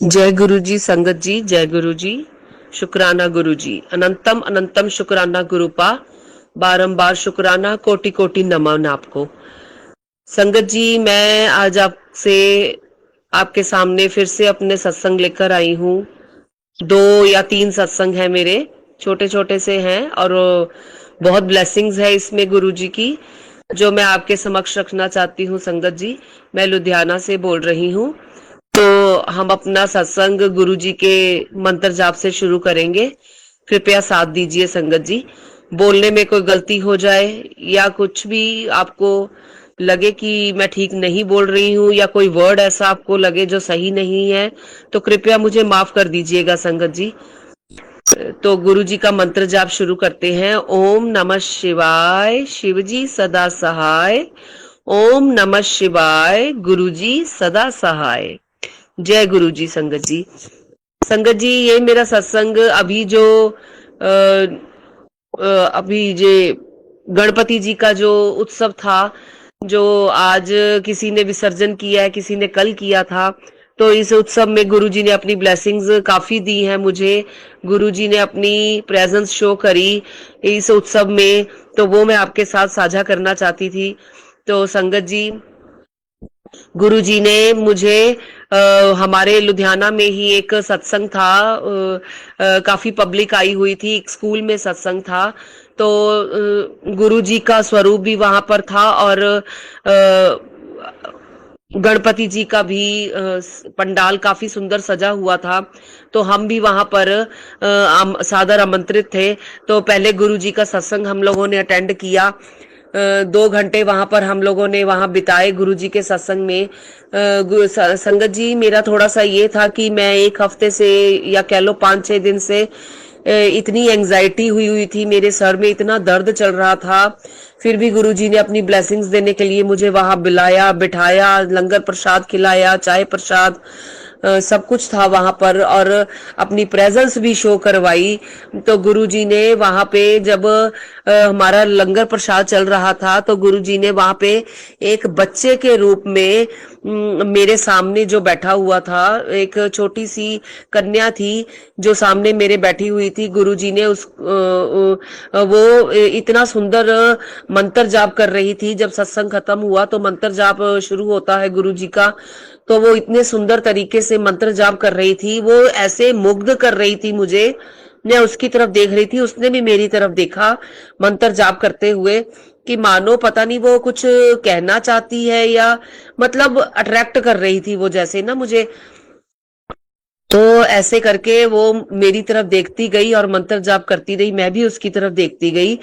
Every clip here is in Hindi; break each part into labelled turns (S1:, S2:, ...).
S1: जय गुरु जी, संगत जी, जय गुरु जी। शुक्राना गुरु जी, अनंतम अनंतम शुक्राना गुरुपा। बारंबार शुक्राना, कोटि कोटि नमन आपको। संगत जी, मैं आज आपसे आपके सामने फिर से अपने सत्संग लेकर आई हूँ। 2 या 3 सत्संग हैं मेरे, छोटे छोटे से हैं, और बहुत ब्लेसिंग्स है इसमें गुरु जी की, जो मैं आपके समक्ष रखना चाहती हूँ। संगत जी, मैं लुधियाना से बोल रही हूँ। तो हम अपना सत्संग गुरु जी के मंत्र जाप से शुरू करेंगे। कृपया साथ दीजिए संगत जी। बोलने में कोई गलती हो जाए या कुछ भी आपको लगे कि मैं ठीक नहीं बोल रही हूँ, या कोई वर्ड ऐसा आपको लगे जो सही नहीं है, तो कृपया मुझे माफ कर दीजिएगा संगत जी। तो गुरु जी का मंत्र जाप शुरू करते हैं। ओम नमः शिवाय, शिव जी सदा सहाय। ओम नमः शिवाय, गुरु जी सदा सहाय। जय गुरु जी। संगत जी, संगत जी, ये मेरा सत्संग अभी जो अभी जे गणपति जी का जो उत्सव था, जो आज किसी ने विसर्जन किया है, किसी ने कल किया था, तो इस उत्सव में गुरुजी ने अपनी ब्लेसिंग्स काफी दी हैं मुझे। गुरुजी ने अपनी प्रेजेंस शो करी इस उत्सव में, तो वो मैं आपके साथ साझा करना चाहती थी। तो संगत जी, गुरुजी ने मुझे हमारे लुधियाना में ही एक सत्संग था, काफी पब्लिक आई हुई थी, एक स्कूल में सत्संग था। तो गुरुजी का स्वरूप भी वहां पर था, और गणपति जी का भी पंडाल काफी सुंदर सजा हुआ था। तो हम भी वहां पर सादर आमंत्रित थे। तो पहले गुरु जी का सत्संग हम लोगों ने अटेंड किया। 2 घंटे वहां पर हम लोगों ने वहां बिताए गुरु जी के सत्संग में। संगत जी, मेरा थोड़ा सा ये था कि मैं 1 हफ्ते से, या कह लो 5-6 दिन से, इतनी एंजाइटी हुई हुई थी, मेरे सर में इतना दर्द चल रहा था। फिर भी गुरुजी ने अपनी ब्लेसिंग्स देने के लिए मुझे वहां बुलाया, बिठाया, लंगर प्रसाद खिलाया, चाय प्रसाद, सब कुछ था वहां पर, और अपनी प्रेजेंस भी शो करवाई। तो गुरुजी ने वहां पे जब हमारा लंगर प्रसाद चल रहा था, तो गुरुजी ने वहां पे एक बच्चे के रूप में मेरे सामने जो बैठा हुआ था, एक छोटी सी कन्या थी जो सामने मेरे बैठी हुई थी, गुरुजी ने वो इतना सुंदर मंत्र जाप कर रही थी। जब सत्संग खत्म हुआ तो मंत्र जाप शुरू होता है गुरुजी का, तो वो इतने सुंदर तरीके से मंत्र जाप कर रही थी, वो ऐसे मुग्ध कर रही थी मुझे। मैं उसकी तरफ देख रही थी, उसने भी मेरी तरफ देखा मंत्र जाप करते हुए, कि मानो पता नहीं वो कुछ कहना चाहती है, या मतलब अट्रैक्ट कर रही थी वो जैसे ना मुझे। तो ऐसे करके वो मेरी तरफ देखती गई और मंत्र जाप करती रही, मैं भी उसकी तरफ देखती गई।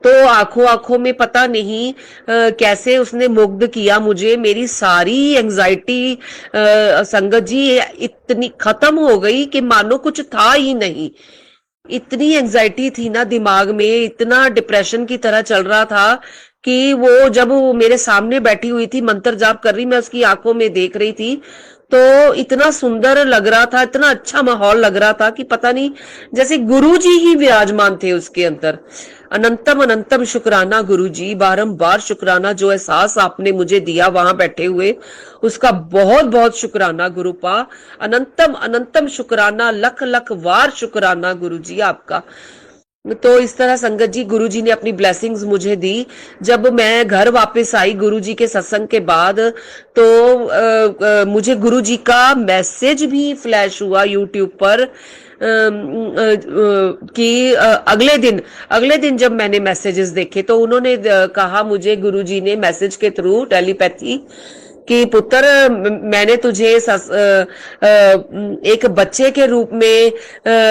S1: तो आंखों आंखों में पता नहीं कैसे उसने मुग्ध किया मुझे। मेरी सारी एंजाइटी संगत जी इतनी खत्म हो गई कि मानो कुछ था ही नहीं। इतनी एंजाइटी थी ना दिमाग में, इतना डिप्रेशन की तरह चल रहा था कि वो जब वो मेरे सामने बैठी हुई थी, मंत्र जाप कर रही, मैं उसकी आंखों में देख रही थी, तो इतना सुंदर लग रहा था, इतना अच्छा माहौल लग रहा था कि पता नहीं, जैसे गुरु जी ही विराजमान थे उसके अंदर। अनंतम अनंतम शुक्राना गुरु जी, बारंबार शुक्राना, जो एहसास आपने मुझे दिया वहां बैठे हुए, उसका बहुत बहुत शुक्राना गुरुपा। अनंतम अनंतम शुक्राना, लख लख वार शुक्राना गुरु जी आपका। तो इस तरह संगत जी, गुरु जी ने अपनी ब्लेसिंग्स मुझे दी। जब मैं घर वापस आई गुरु जी के सत्संग के बाद, तो मुझे गुरु जी का मैसेज भी फ्लैश हुआ यूट्यूब पर, कि अगले दिन जब मैंने मैसेजेस देखे, तो उन्होंने कहा मुझे, गुरु जी ने मैसेज के थ्रू, टेलीपैथी, कि पुत्र, मैंने तुझे एक बच्चे के रूप में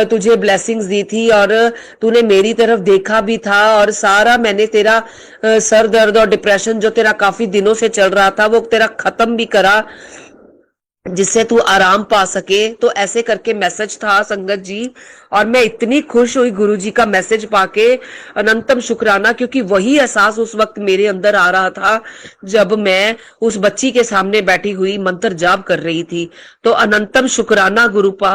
S1: तुझे ब्लेसिंग्स दी थी, और तूने मेरी तरफ देखा भी था, और सारा मैंने तेरा सर दर्द और डिप्रेशन जो तेरा काफी दिनों से चल रहा था, वो तेरा खत्म भी करा, जिससे तू आराम पा सके। तो ऐसे करके मैसेज था संगत जी, और मैं इतनी खुश हुई गुरुजी का मैसेज पाके। अनंतम शुक्राना, क्योंकि वही एहसास उस वक्त मेरे अंदर आ रहा था जब मैं उस बच्ची के सामने बैठी हुई मंत्र जाप कर रही थी। तो अनंतम शुक्राना गुरुपा,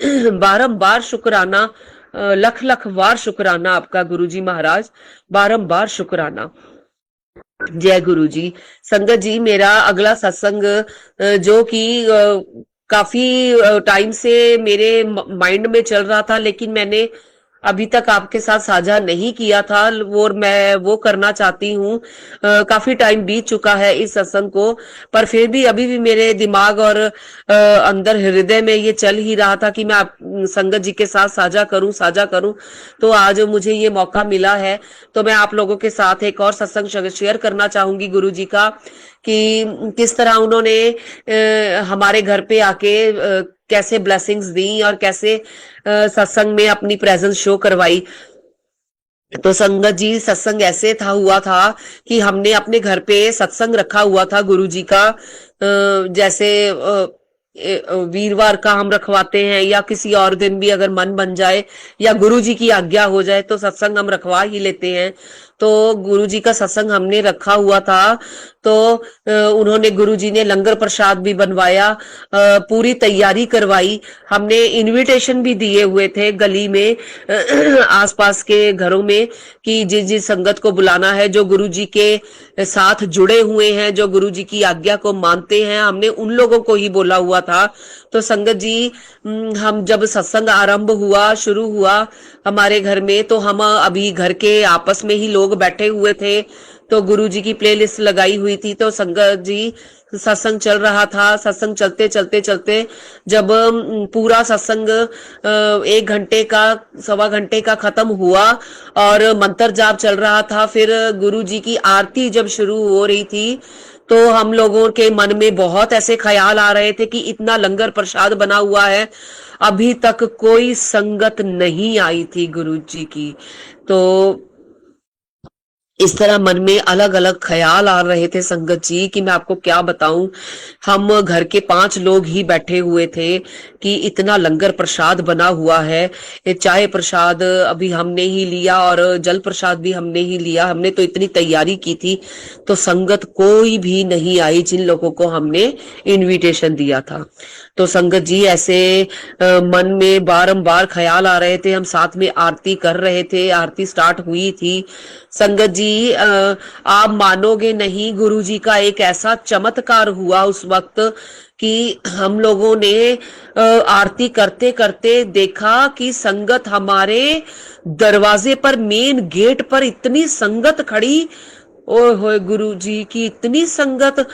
S1: बारंबार शुक्राना, लख लख वार शुक्राना आपका गुरुजी महाराज, बारंबार शुक्राना। जय गुरु जी। संगत जी, मेरा अगला सत्संग जो कि काफी टाइम से मेरे माइंड में चल रहा था, लेकिन मैंने अभी तक आपके साथ साझा नहीं किया था। वो मैं वो करना चाहती हूँ। काफी टाइम बीत चुका है इस सत्संग को, पर फिर भी अभी भी मेरे दिमाग और अंदर हृदय में ये चल ही रहा था कि मैं संगत जी के साथ साझा करूं। तो आज मुझे ये मौका मिला है, तो मैं आप लोगों के साथ एक और सत्संग शेयर करना चाहूंगी गुरु जी का, कि किस तरह उन्होंने हमारे घर पे आके कैसे ब्लेसिंग्स दी और कैसे सत्संग में अपनी प्रेजेंस शो करवाई। तो संगत जी, सत्संग ऐसे था हुआ था कि हमने अपने घर पे सत्संग रखा हुआ था गुरु जी का। जैसे वीरवार का हम रखवाते हैं, या किसी और दिन भी अगर मन बन जाए या गुरु जी की आज्ञा हो जाए तो सत्संग हम रखवा ही लेते हैं। तो गुरु जी का सत्संग हमने रखा हुआ था। तो उन्होंने, गुरु जी ने लंगर प्रसाद भी बनवाया, पूरी तैयारी करवाई। हमने इनविटेशन भी दिए हुए थे गली में, आसपास के घरों में, कि जिस जिस संगत को बुलाना है, जो गुरु जी के साथ जुड़े हुए हैं, जो गुरु जी की आज्ञा को मानते हैं, हमने उन लोगों को ही बोला हुआ था। तो संगत जी, हम जब सत्संग आरंभ हुआ, शुरू हुआ हमारे घर में, तो हम अभी घर के आपस में ही लोग बैठे हुए थे, तो गुरु जी की प्लेलिस्ट लगाई हुई थी। तो संगत जी, सत्संग चल रहा था। सत्संग चलते चलते चलते जब पूरा सत्संग 1 घंटे का, 1.25 घंटे का खत्म हुआ और मंत्र जाप चल रहा था, फिर गुरु जी की आरती जब शुरू हो रही थी, तो हम लोगों के मन में बहुत ऐसे ख्याल आ रहे थे कि इतना लंगर प्रसाद बना हुआ है, अभी तक कोई संगत नहीं आई थी गुरु जी की। तो इस तरह मन में अलग अलग ख्याल आ रहे थे संगत जी, कि मैं आपको क्या बताऊं। हम घर के 5 लोग ही बैठे हुए थे कि इतना लंगर प्रसाद बना हुआ है। ये चाय प्रसाद अभी हमने ही लिया और जल प्रसाद भी हमने ही लिया। हमने तो इतनी तैयारी की थी, तो संगत कोई भी नहीं आई जिन लोगों को हमने इनविटेशन दिया था। तो संगत जी, ऐसे मन में बारंबार ख्याल आ रहे थे। हम साथ में आरती कर रहे थे, आरती स्टार्ट हुई थी। संगत जी, आप मानोगे नहीं, गुरु जी का एक ऐसा चमत्कार हुआ उस वक्त कि हम लोगों ने आरती करते करते देखा कि संगत हमारे दरवाजे पर, मेन गेट पर इतनी संगत खड़ी। ओए होए, गुरु जी की इतनी संगत!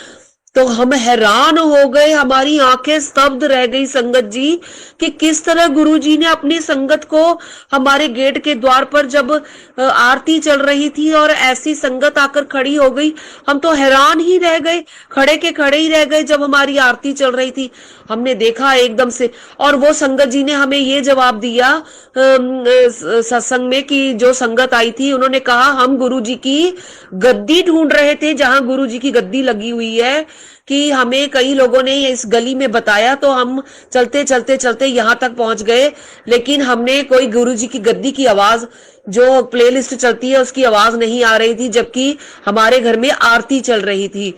S1: तो हम हैरान हो गए, हमारी आंखें स्तब्ध रह गई संगत जी, कि किस तरह गुरु जी ने अपनी संगत को हमारे गेट के द्वार पर, जब आरती चल रही थी और ऐसी संगत आकर खड़ी हो गई, हम तो हैरान ही रह गए, खड़े के खड़े ही रह गए। जब हमारी आरती चल रही थी, हमने देखा एकदम से, और वो संगत जी ने हमें ये जवाब दिया सत्संग में, कि जो संगत आई थी, उन्होंने कहा हम गुरु जी की गद्दी ढूंढ रहे थे, जहां गुरु जी की गद्दी लगी हुई है, कि हमें कई लोगों ने इस गली में बताया, तो हम चलते चलते चलते यहां तक पहुंच गए, लेकिन हमने कोई गुरु जी की गद्दी की आवाज, जो प्लेलिस्ट चलती है उसकी आवाज नहीं आ रही थी, जबकि हमारे घर में आरती चल रही थी।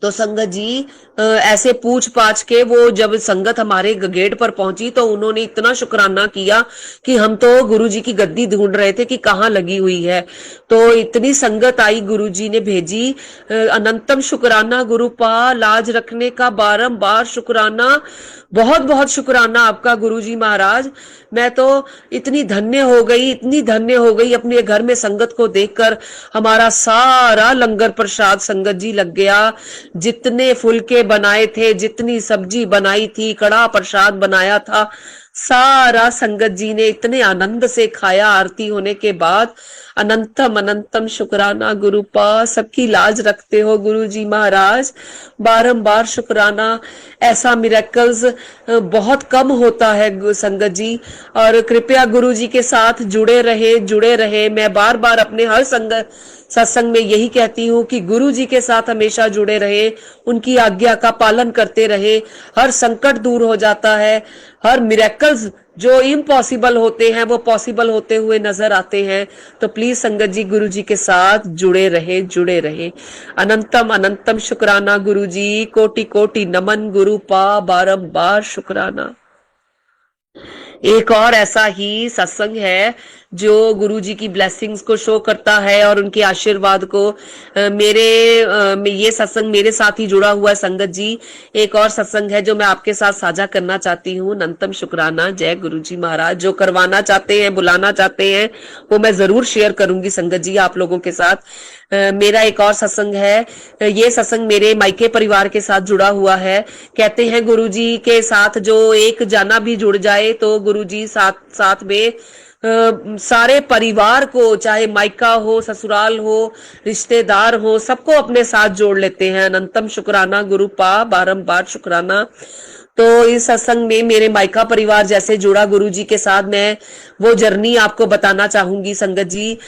S1: तो संगत जी, ऐसे पूछ पाछ के वो जब संगत हमारे गेट पर पहुंची, तो उन्होंने इतना शुक्राना किया कि हम तो गुरु जी की गद्दी ढूंढ रहे थे कि कहाँ लगी हुई है। तो इतनी संगत आई, गुरु जी ने भेजी। अनंतम शुक्राना गुरुपा, लाज रखने का बारंबार शुक्राना। बहुत बहुत शुक्राना आपका गुरु जी महाराज। मैं तो इतनी धन्य हो गई, इतनी धन्य हो गई अपने घर में संगत को देखकर। हमारा सारा लंगर प्रसाद संगत जी लग गया। जितने फुलके बनाए थे, जितनी सब्जी बनाई थी, कड़ा प्रसाद बनाया था, सारा संगत जी ने इतने आनंद से खाया आरती होने के बाद। अनंतम अनंतम शुक्राना गुरुपा, सबकी लाज रखते हो गुरु जी महाराज, बारंबार शुक्राना। ऐसा मिरेकल्स बहुत कम होता है संगत जी, और कृपया गुरु जी के साथ जुड़े रहे। मैं बार बार अपने हर सत्संग में यही कहती हूँ कि गुरु जी के साथ हमेशा जुड़े रहे, उनकी आज्ञा का पालन करते रहे, हर संकट दूर हो जाता है। हर मिरेकल्स जो इम्पॉसिबल होते हैं वो पॉसिबल होते हुए नजर आते हैं। तो प्लीज संगत जी, गुरु जी के साथ जुड़े रहे। अनंतम अनंतम शुक्राना गुरु जी, कोटि कोटि नमन गुरुपा, बारंबार शुक्राना। एक और ऐसा ही सत्संग है जो गुरुजी की ब्लेसिंग्स को शो करता है और उनके आशीर्वाद को ये सत्संग मेरे साथ ही जुड़ा हुआ है संगत जी। एक और सत्संग है जो मैं आपके साथ साझा करना चाहती हूँ। अनंतम शुक्राना जय गुरुजी महाराज। जो करवाना चाहते हैं, बुलाना चाहते हैं, वो मैं जरूर शेयर करूंगी संगत जी आप लोगों के साथ। मेरा एक और सत्संग है। ये सत्संग मेरे मायके परिवार के साथ जुड़ा हुआ है। कहते हैं गुरुजी के साथ जो एक जाना भी जुड़ जाए तो गुरुजी साथ साथ में सारे परिवार को, चाहे मायका हो, ससुराल हो, रिश्तेदार हो, सबको अपने साथ जोड़ लेते हैं। अनंतम शुक्राना गुरु पा, बारंबार शुक्राना। तो इस सत्संग में मेरे मायका परिवार जैसे जुड़ा गुरुजी के साथ, मैं वो जर्नी आपको बताना चाहूंगी संगत जी।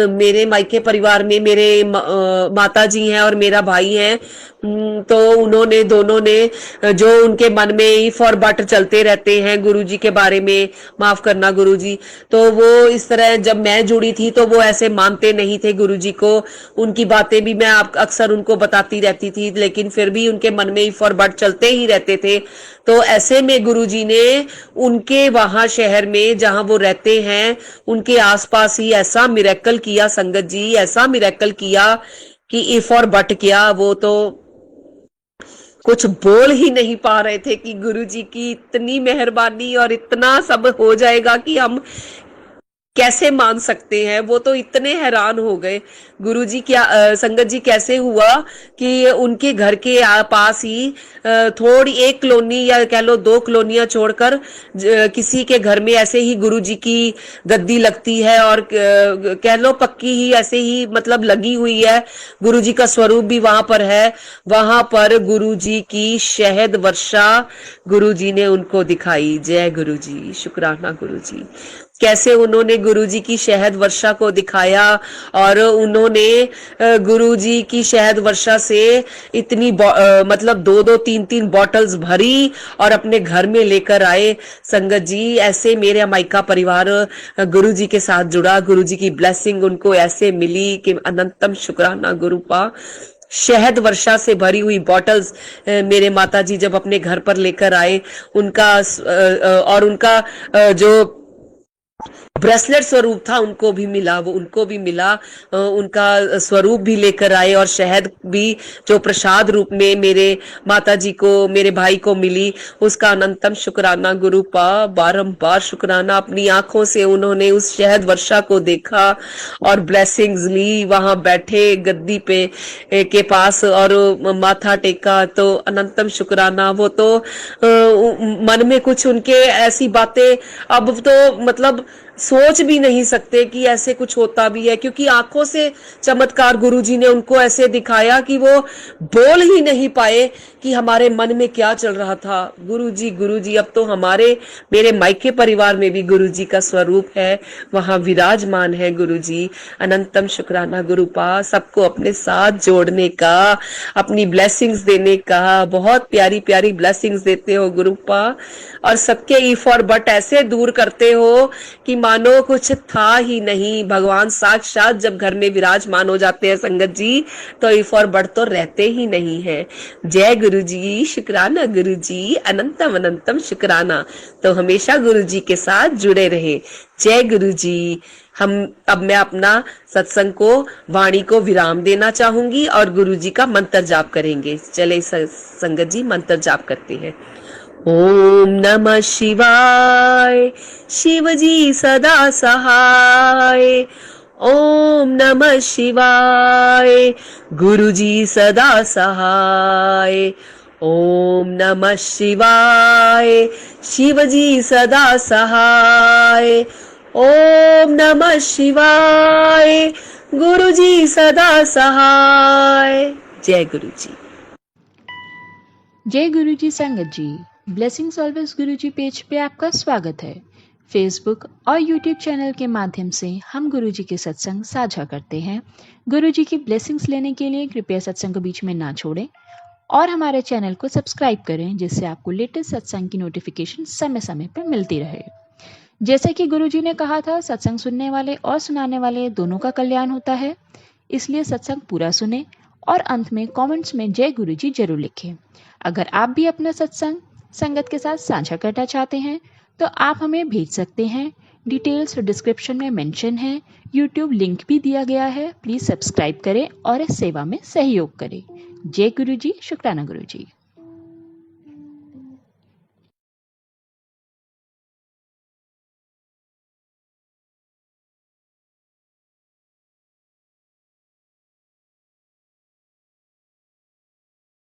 S1: मेरे मायके परिवार में मेरे माता जी हैं और मेरा भाई है। तो उन्होंने दोनों ने जो उनके मन में इफ और बट चलते रहते हैं गुरुजी के बारे में, माफ करना गुरुजी, तो वो इस तरह जब मैं जुड़ी थी तो वो ऐसे मानते नहीं थे गुरुजी को। उनकी बातें भी मैं अक्सर उनको बताती रहती थी, लेकिन फिर भी उनके मन में इफ और बट चलते ही रहते थे। तो ऐसे में गुरुजी ने उनके वहां शहर में जहां वो रहते हैं उनके आसपास ही ऐसा मिरेकल किया संगत जी, ऐसा मिरेकल किया कि इफ और बट किया, वो तो कुछ बोल ही नहीं पा रहे थे कि गुरुजी की इतनी मेहरबानी और इतना सब हो जाएगा कि हम कैसे मान सकते हैं। वो तो इतने हैरान हो गए गुरुजी क्या संगत जी कैसे हुआ कि उनके घर के पास ही थोड़ी एक कॉलोनी या कह लो 2 कॉलोनियां छोड़कर किसी के घर में ऐसे ही गुरुजी की गद्दी लगती है और कह लो पक्की ही ऐसे ही मतलब लगी हुई है। गुरुजी का स्वरूप भी वहां पर है। वहां पर गुरुजी की शहद वर्षा गुरुजी ने उनको दिखाई। जय गुरुजी, शुक्राना गुरुजी। कैसे उन्होंने गुरुजी की शहद वर्षा को दिखाया और उन्होंने गुरुजी की शहद वर्षा से इतनी मतलब 2-2 3-3 बॉटल्स भरी और अपने घर में लेकर आए संगत जी। ऐसे मेरे मायका परिवार गुरुजी के साथ जुड़ा, गुरुजी की ब्लेसिंग उनको ऐसे मिली कि अनंतम शुक्राना गुरुपा। शहद वर्षा से भरी हुई बॉटल्स मेरे माता जी जब अपने घर पर लेकर आए, उनका और उनका जो ब्रेसलेट स्वरूप था उनको भी मिला, वो उनको भी मिला, उनका स्वरूप भी लेकर आए और शहद भी जो प्रसाद रूप में मेरे माता जी को, मेरे भाई को मिली, उसका अनंतम शुक्राना गुरु पा, बारंबार शुक्राना। अपनी आंखों से उन्होंने उस शहद वर्षा को देखा और ब्लेसिंग्स ली, वहां बैठे गद्दी पे के पास और माथा टेका, तो अनंतम शुक्राना। वो तो मन में कुछ उनके ऐसी बातें अब तो मतलब सोच भी नहीं सकते कि ऐसे कुछ होता भी है, क्योंकि आंखों से चमत्कार गुरुजी ने उनको ऐसे दिखाया कि वो बोल ही नहीं पाए कि हमारे मन में क्या चल रहा था। गुरुजी गुरुजी, अब तो मेरे मायके परिवार में भी गुरुजी का स्वरूप है, वहां विराजमान है गुरुजी। अनंतम शुक्राना गुरुपा, सबको अपने साथ जोड़ने का, अपनी ब्लेसिंग्स देने का। बहुत प्यारी प्यारी ब्लेसिंग्स देते हो गुरुपा और सबके इफ और बट ऐसे दूर करते हो कि मानो कुछ था ही नहीं। भगवान साक्षात जब घर में विराजमान हो जाते हैं संगत जी, तो इफ और बट तो रहते ही नहीं है। जय गुरुजी, शुक्राना गुरुजी, अनंतम अनंतम शुक्राना। तो हमेशा गुरुजी के साथ जुड़े रहे। जय गुरुजी। अब मैं अपना सत्संग को, वाणी को विराम देना चाहूंगी और गुरुजी का मंत्र जाप करेंगे। चले संगत जी मंत्र जाप करते हैं। ओम नमः शिवाय, शिवजी सदा सहाय। ओम नमः शिवाय, गुरुजी सदा सहाय। ओम नमः शिवाय, शिवजी सदा सहाय। ओम नमः शिवाय, गुरुजी सदा सहाय। जय गुरुजी।
S2: जय गुरुजी संगत जी। ब्लेसिंग्स ऑलवेज गुरुजी पेज पे आपका स्वागत है। फेसबुक और यूट्यूब चैनल के माध्यम से हम गुरुजी के सत्संग साझा करते हैं। गुरुजी की ब्लेसिंग्स लेने के लिए कृपया सत्संग को बीच में ना छोड़ें और हमारे चैनल को सब्सक्राइब करें, जिससे आपको लेटेस्ट सत्संग की नोटिफिकेशन समय समय पर मिलती रहे। जैसे कि गुरुजी ने कहा था, सत्संग सुनने वाले और सुनाने वाले दोनों का कल्याण होता है, इसलिए सत्संग पूरा सुने और अंत में कमेंट्स में जय गुरुजी जरूर लिखें। अगर आप भी अपना सत्संग संगत के साथ साझा करना चाहते हैं तो आप हमें भेज सकते हैं। डिटेल्स डिस्क्रिप्शन में मेंशन है। यूट्यूब लिंक भी दिया गया है। प्लीज़ सब्सक्राइब करें और इस सेवा में सहयोग करें। जय गुरु जी, शुक्राना गुरु जी।